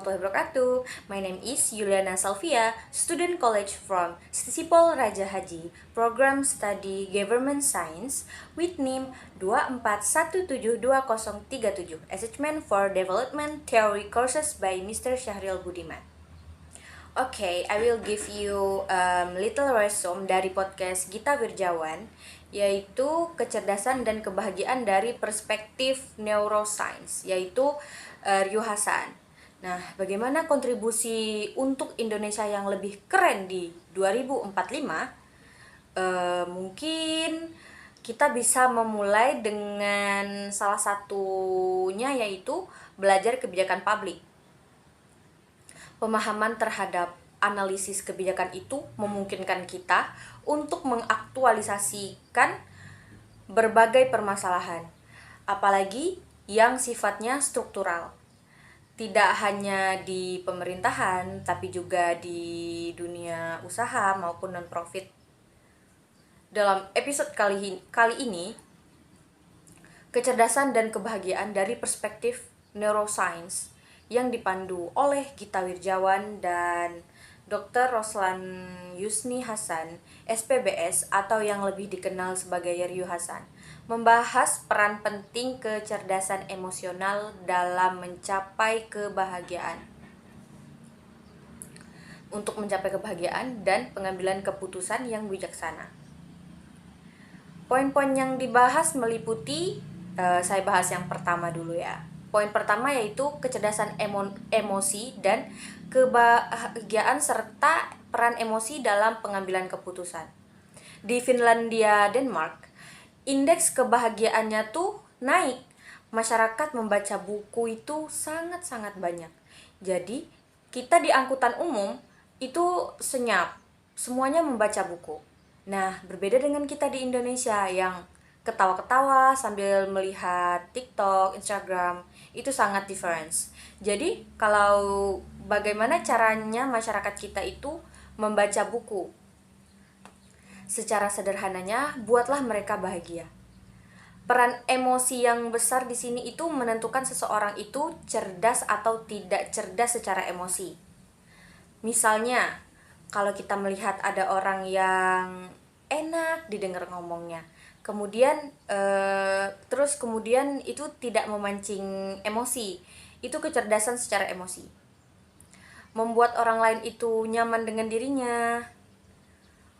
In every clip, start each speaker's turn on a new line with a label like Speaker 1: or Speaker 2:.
Speaker 1: warahmatullahi wabarakatuh. My name is Yuliana Salvia, student college from Sisipol Raja Haji, Program Study Government Science with NIM 24172037, Assessment for Development Theory Courses by Mr. Syahril Budiman. Okay, I will give you little resume dari podcast Gita Wirjawan, yaitu kecerdasan dan kebahagiaan dari perspektif neuroscience, yaitu Ryu Hasan. Nah, bagaimana kontribusi untuk Indonesia yang lebih keren di 2045? Mungkin kita bisa memulai dengan salah satunya, yaitu belajar kebijakan publik. Pemahaman terhadap analisis kebijakan itu memungkinkan kita untuk mengaktualisasikan berbagai permasalahan, apalagi yang sifatnya struktural. Tidak hanya di pemerintahan, tapi juga di dunia usaha maupun non-profit. Dalam episode kali ini, kecerdasan dan kebahagiaan dari perspektif neuroscience yang dipandu oleh Gita Wirjawan dan Dr. Roslan Yusni Hasan, SPBS atau yang lebih dikenal sebagai Ryu Hasan, membahas peran penting kecerdasan emosional dalam mencapai kebahagiaan. Untuk mencapai kebahagiaan dan pengambilan keputusan yang bijaksana. Poin-poin yang dibahas meliputi, saya bahas yang pertama dulu ya. Poin pertama yaitu kecerdasan emosi dan kebahagiaan serta peran emosi dalam pengambilan keputusan. Di Finlandia, Denmark, indeks kebahagiaannya tuh naik. Masyarakat membaca buku itu sangat-sangat banyak. Jadi, kita di angkutan umum itu senyap, semuanya membaca buku. Nah, berbeda dengan kita di Indonesia yang ketawa-ketawa sambil melihat TikTok, Instagram, itu sangat difference. Jadi, kalau bagaimana caranya masyarakat kita itu membaca buku? Secara sederhananya, buatlah mereka bahagia. Peran emosi yang besar di sini itu menentukan seseorang itu cerdas atau tidak cerdas secara emosi. Misalnya, kalau kita melihat ada orang yang enak didengar ngomongnya, kemudian itu tidak memancing emosi, itu kecerdasan secara emosi. Membuat orang lain itu nyaman dengan dirinya.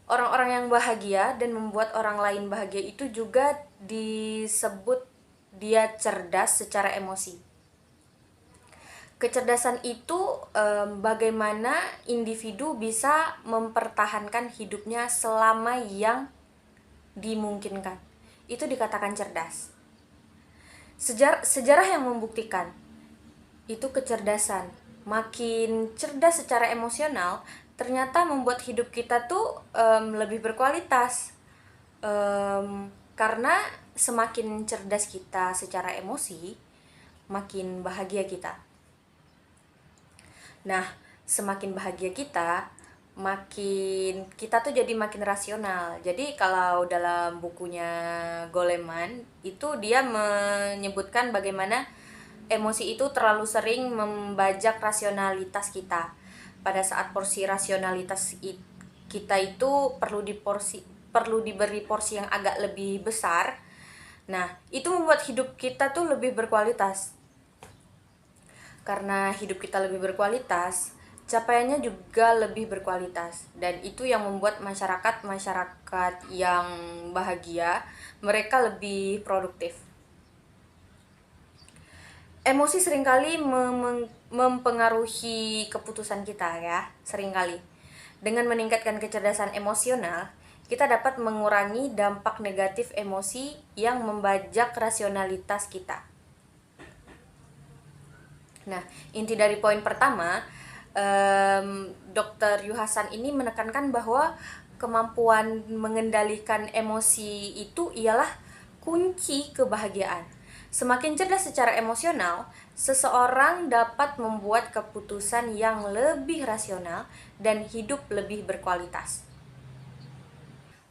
Speaker 1: Orang-orang yang bahagia dan membuat orang lain bahagia itu juga disebut dia cerdas secara emosi. Kecerdasan itu bagaimana individu bisa mempertahankan hidupnya selama yang dimungkinkan. Itu dikatakan cerdas. Sejarah yang membuktikan itu kecerdasan. Makin cerdas secara emosional, ternyata membuat hidup kita tuh lebih berkualitas. Karena semakin cerdas kita secara emosi, makin bahagia kita. Nah, semakin bahagia kita, makin kita tuh jadi makin rasional. Jadi kalau dalam bukunya Goleman itu dia menyebutkan bagaimana emosi itu terlalu sering membajak rasionalitas kita. Pada saat porsi rasionalitas kita itu perlu diberi porsi yang agak lebih besar. Nah, itu membuat hidup kita tuh lebih berkualitas. Karena hidup kita lebih berkualitas, capaiannya juga lebih berkualitas, dan itu yang membuat masyarakat yang bahagia, mereka lebih produktif. Emosi seringkali mempengaruhi keputusan kita ya, seringkali. Dengan meningkatkan kecerdasan emosional, kita dapat mengurangi dampak negatif emosi yang membajak rasionalitas kita. Nah, inti dari poin pertama, Dr. Ryu Hasan ini menekankan bahwa kemampuan mengendalikan emosi itu ialah kunci kebahagiaan. Semakin cerdas secara emosional, seseorang dapat membuat keputusan yang lebih rasional dan hidup lebih berkualitas.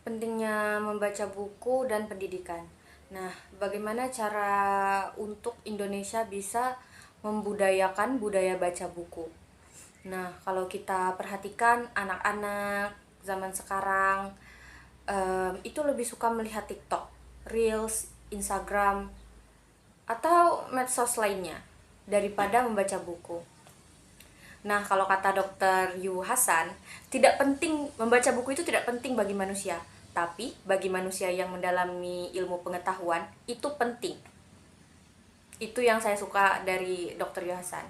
Speaker 1: Pentingnya membaca buku dan pendidikan. Nah, bagaimana cara untuk Indonesia bisa membudayakan budaya baca buku. Nah, kalau kita perhatikan anak-anak zaman sekarang itu lebih suka melihat TikTok, Reels, Instagram, atau medsos lainnya daripada membaca buku. Nah, kalau kata Dr. Yu Hasan, tidak penting membaca buku itu tidak penting bagi manusia, tapi bagi manusia yang mendalami ilmu pengetahuan itu penting. Itu yang saya suka dari Dr. Yu Hasan.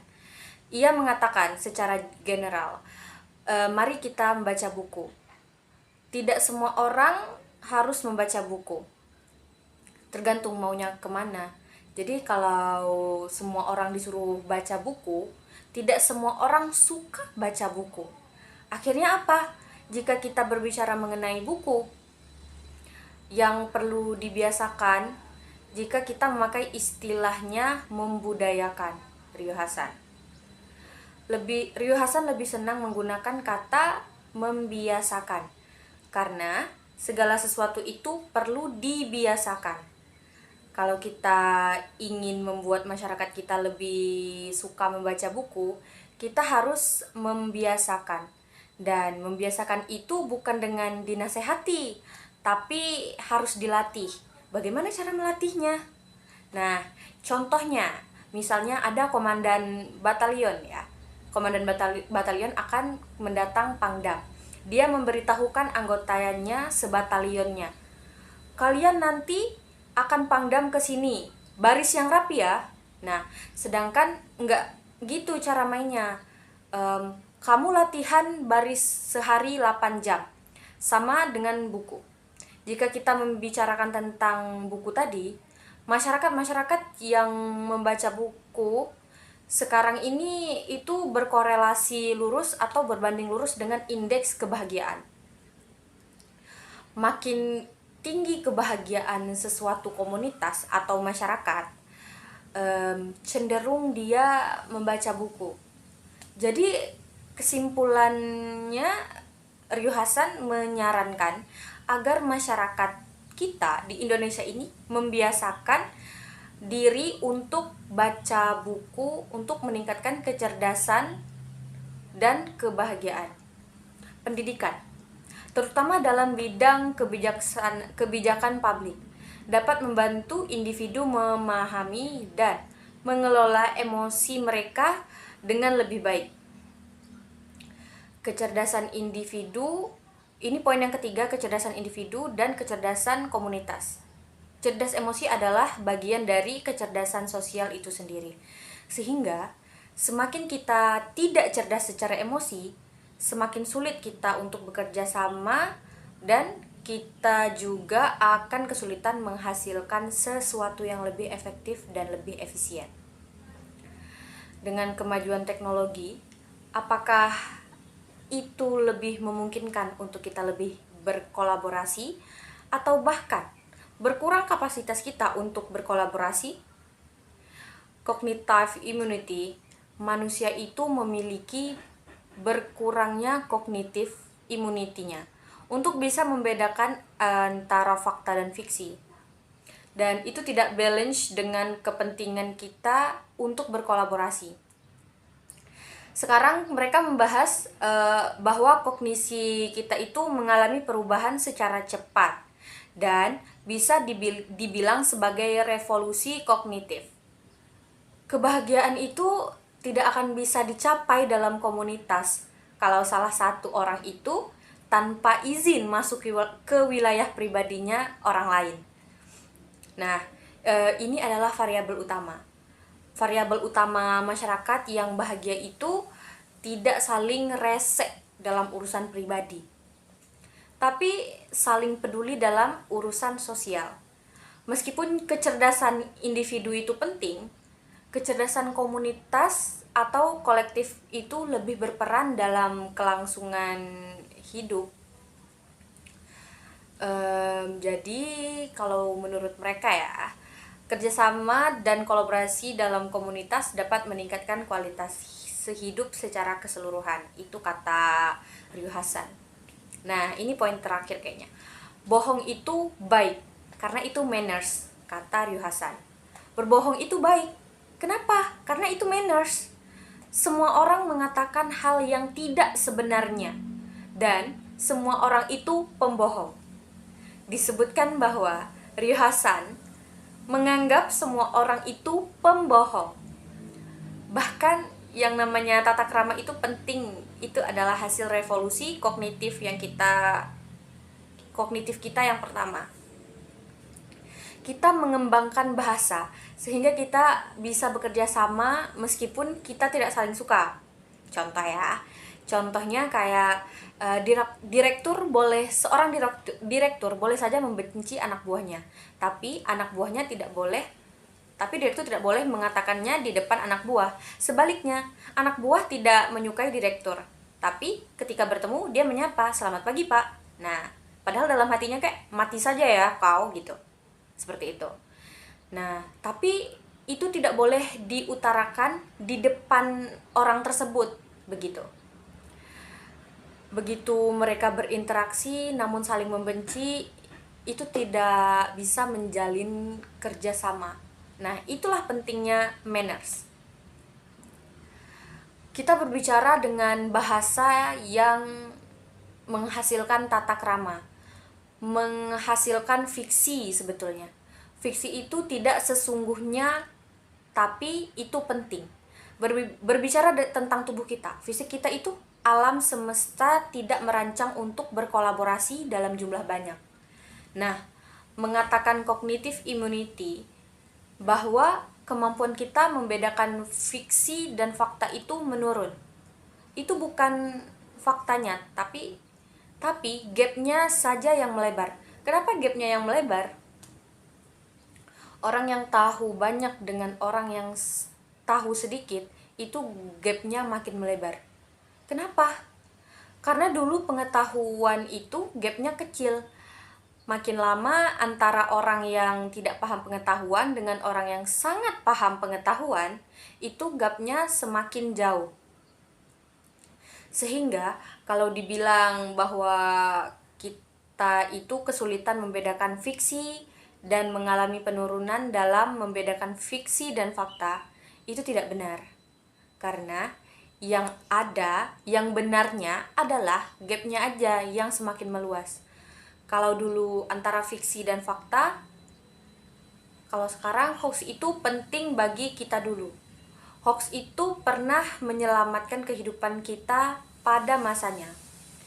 Speaker 1: Ia mengatakan secara general, mari kita membaca buku. Tidak semua orang harus membaca buku. Tergantung maunya kemana. Jadi kalau semua orang disuruh baca buku, tidak semua orang suka baca buku. Akhirnya apa? Jika kita berbicara mengenai buku, yang perlu dibiasakan jika kita memakai istilahnya membudayakan. Ryu Hasan lebih senang menggunakan kata membiasakan, karena segala sesuatu itu perlu dibiasakan. Kalau kita ingin membuat masyarakat kita lebih suka membaca buku, kita harus membiasakan. Dan membiasakan itu bukan dengan dinasehati, tapi harus dilatih. Bagaimana cara melatihnya? Nah, contohnya, misalnya ada komandan batalion ya. Komandan batalion akan mendatang Pangdam. Dia memberitahukan anggotanya sebatalionnya, kalian nanti akan Pangdam ke sini, baris yang rapi ya. Nah, sedangkan enggak gitu cara mainnya. Kamu latihan baris sehari 8 jam, sama dengan buku. Jika kita membicarakan tentang buku tadi, masyarakat yang membaca buku sekarang ini itu berkorelasi lurus atau berbanding lurus dengan indeks kebahagiaan. Makin tinggi kebahagiaan sesuatu komunitas atau masyarakat, cenderung dia membaca buku. Jadi kesimpulannya, Ryu Hasan menyarankan agar masyarakat kita di Indonesia ini membiasakan diri untuk baca buku untuk meningkatkan kecerdasan dan kebahagiaan. Pendidikan, terutama dalam bidang kebijakan publik, dapat membantu individu memahami dan mengelola emosi mereka dengan lebih baik. Kecerdasan individu, ini poin yang ketiga, kecerdasan individu dan kecerdasan komunitas. Cerdas emosi adalah bagian dari kecerdasan sosial itu sendiri. Sehingga semakin kita tidak cerdas secara emosi, semakin sulit kita untuk bekerja sama, dan kita juga akan kesulitan menghasilkan sesuatu yang lebih efektif dan lebih efisien. Dengan kemajuan teknologi, apakah itu lebih memungkinkan untuk kita lebih berkolaborasi atau bahkan berkurang kapasitas kita untuk berkolaborasi? Cognitive immunity, manusia itu memiliki berkurangnya kognitif immunity-nya untuk bisa membedakan antara fakta dan fiksi. Dan itu tidak balance dengan kepentingan kita untuk berkolaborasi. Sekarang mereka membahas bahwa kognisi kita itu mengalami perubahan secara cepat dan bisa dibilang sebagai revolusi kognitif. Kebahagiaan itu tidak akan bisa dicapai dalam komunitas kalau salah satu orang itu tanpa izin masuk ke wilayah pribadinya orang lain. Nah, ini adalah variabel utama. Variabel utama masyarakat yang bahagia itu tidak saling resek dalam urusan pribadi, tapi saling peduli dalam urusan sosial. Meskipun kecerdasan individu itu penting, kecerdasan komunitas atau kolektif itu lebih berperan dalam kelangsungan hidup. Jadi kalau menurut mereka ya, kerjasama dan kolaborasi dalam komunitas dapat meningkatkan kualitas sehidup secara keseluruhan. Itu kata Ryu Hasan. Nah, ini poin terakhir kayaknya. Bohong itu baik, karena itu manners, kata Ryu Hasan. Berbohong itu baik, Kenapa? Karena itu manners. Semua orang mengatakan hal yang tidak sebenarnya, dan semua orang itu pembohong. Disebutkan bahwa Ryu Hasan menganggap semua orang itu pembohong. Bahkan yang namanya tata krama itu penting, itu adalah hasil revolusi kognitif kita yang pertama. Kita mengembangkan bahasa sehingga kita bisa bekerja sama meskipun kita tidak saling suka. Contohnya kayak seorang direktur boleh saja membenci anak buahnya, tapi direktur tidak boleh mengatakannya di depan anak buah. Sebaliknya, anak buah tidak menyukai direktur, tapi ketika bertemu dia menyapa, "Selamat pagi, Pak." Nah, padahal dalam hatinya kayak, "Mati saja ya kau," gitu. Seperti itu. Nah, tapi itu tidak boleh diutarakan di depan orang tersebut, begitu. Begitu mereka berinteraksi namun saling membenci, itu tidak bisa menjalin kerjasama. Nah, itulah pentingnya manners. Kita berbicara dengan bahasa yang menghasilkan tata krama, menghasilkan fiksi sebetulnya. Fiksi itu tidak sesungguhnya, tapi itu penting. Berbicara tentang tubuh kita, fisik kita itu alam semesta tidak merancang untuk berkolaborasi dalam jumlah banyak. Nah, mengatakan cognitive immunity, bahwa kemampuan kita membedakan fiksi dan fakta itu menurun. Itu bukan faktanya, tapi gapnya saja yang melebar. Kenapa gapnya yang melebar? Orang yang tahu banyak dengan orang yang tahu sedikit, itu gapnya makin melebar. Kenapa? Karena dulu pengetahuan itu gapnya kecil. Makin lama antara orang yang tidak paham pengetahuan dengan orang yang sangat paham pengetahuan, itu gapnya semakin jauh. Sehingga kalau dibilang bahwa kita itu kesulitan membedakan fiksi dan mengalami penurunan dalam membedakan fiksi dan fakta, itu tidak benar. Karena yang benarnya adalah gapnya aja yang semakin meluas. Kalau dulu antara fiksi dan fakta, kalau sekarang hoax itu penting bagi kita dulu. Hoax itu pernah menyelamatkan kehidupan kita pada masanya.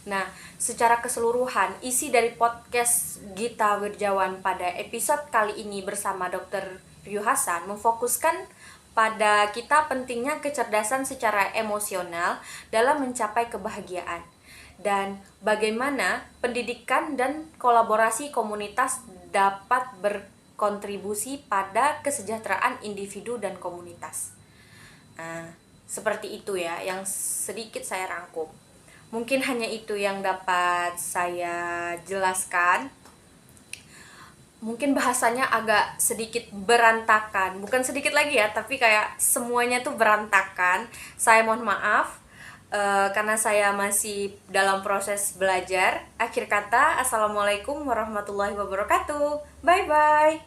Speaker 1: Nah, secara keseluruhan, isi dari podcast Gita Wirjawan pada episode kali ini bersama Dr. Ryu Hasan memfokuskan pada kita pentingnya kecerdasan secara emosional dalam mencapai kebahagiaan, dan bagaimana pendidikan dan kolaborasi komunitas dapat berkontribusi pada kesejahteraan individu dan komunitas. Nah, seperti itu ya yang sedikit saya rangkum. Mungkin hanya itu yang dapat saya jelaskan. Mungkin bahasanya agak sedikit berantakan. Bukan sedikit lagi ya, tapi kayak semuanya tuh berantakan. Saya mohon maaf karena saya masih dalam proses belajar. Akhir kata, assalamualaikum warahmatullahi wabarakatuh. Bye bye.